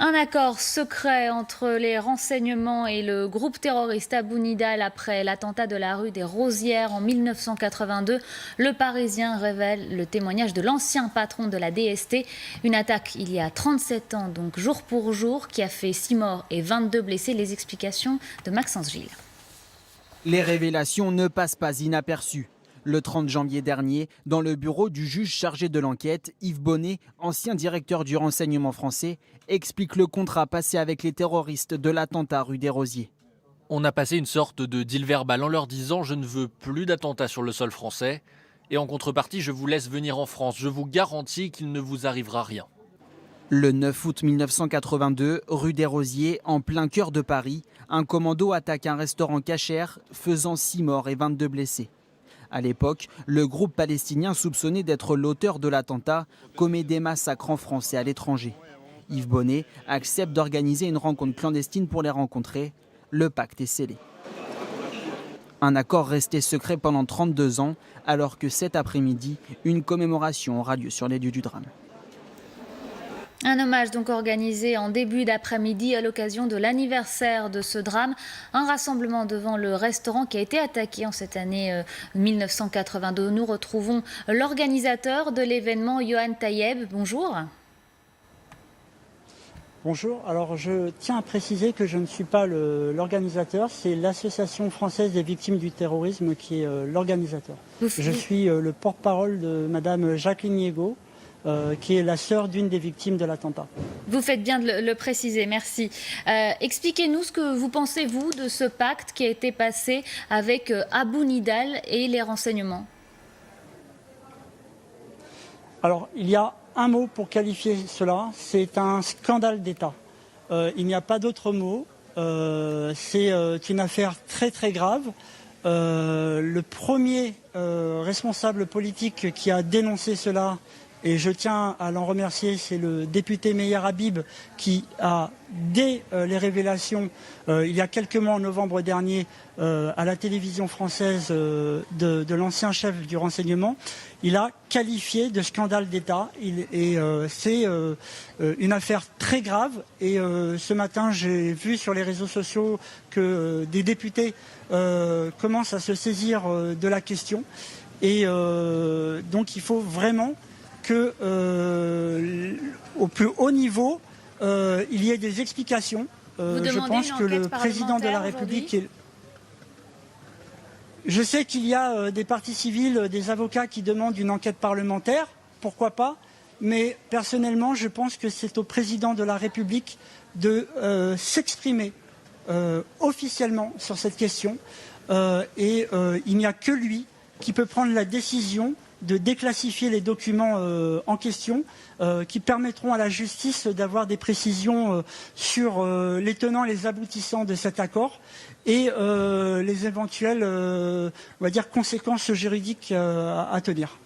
Un accord secret entre les renseignements et le groupe terroriste Abu Nidal après l'attentat de la rue des Rosières en 1982. Le Parisien révèle le témoignage de l'ancien patron de la DST. Une attaque il y a 37 ans, donc jour pour jour, qui a fait 6 morts et 22 blessés. Les explications de Maxence Gilles. Les révélations ne passent pas inaperçues. Le 30 janvier dernier, dans le bureau du juge chargé de l'enquête, Yves Bonnet, ancien directeur du renseignement français, explique le contrat passé avec les terroristes de l'attentat rue des Rosiers. On a passé une sorte de deal verbal en leur disant « je ne veux plus d'attentats sur le sol français et en contrepartie, je vous laisse venir en France. Je vous garantis qu'il ne vous arrivera rien. » Le 9 août 1982, rue des Rosiers, en plein cœur de Paris, un commando attaque un restaurant cachère, faisant 6 morts et 22 blessés. À l'époque, le groupe palestinien soupçonné d'être l'auteur de l'attentat commet des massacres en France et à l'étranger. Yves Bonnet accepte d'organiser une rencontre clandestine pour les rencontrer. Le pacte est scellé. Un accord resté secret pendant 32 ans, alors que cet après-midi, une commémoration aura lieu sur les lieux du drame. Un hommage donc organisé en début d'après-midi à l'occasion de l'anniversaire de ce drame. Un rassemblement devant le restaurant qui a été attaqué en cette année 1982. Nous retrouvons l'organisateur de l'événement, Yohann Tayeb. Bonjour. Bonjour, alors je tiens à préciser que je ne suis pas l'organisateur, c'est l'Association française des victimes du terrorisme qui est l'organisateur. Je suis le porte-parole de Madame Jacqueline Niégo, qui est la sœur d'une des victimes de l'attentat. Vous faites bien de le préciser, merci. Expliquez-nous ce que vous pensez, vous, de ce pacte qui a été passé avec Abu Nidal et les renseignements. Alors, il y a un mot pour qualifier cela, c'est un scandale d'État. Il n'y a pas d'autre mot. C'est une affaire très très grave. Le premier responsable politique qui a dénoncé cela, et je tiens à l'en remercier, c'est le député Meyer Habib qui a, dès les révélations, il y a quelques mois en novembre dernier, à la télévision française de l'ancien chef du renseignement, il a qualifié de scandale d'État. C'est une affaire très grave. Et ce matin, j'ai vu sur les réseaux sociaux que des députés commencent à se saisir de la question. Et donc il faut vraiment que, au plus haut niveau, il y ait des explications. Je pense que le président de la République est... Je sais qu'il y a des partis civils, des avocats qui demandent une enquête parlementaire, pourquoi pas, mais personnellement, je pense que c'est au président de la République de s'exprimer officiellement sur cette question. Il n'y a que lui qui peut prendre la décision de déclassifier les documents en question, qui permettront à la justice d'avoir des précisions sur les tenants et les aboutissants de cet accord et les éventuelles on va dire, conséquences juridiques à tenir.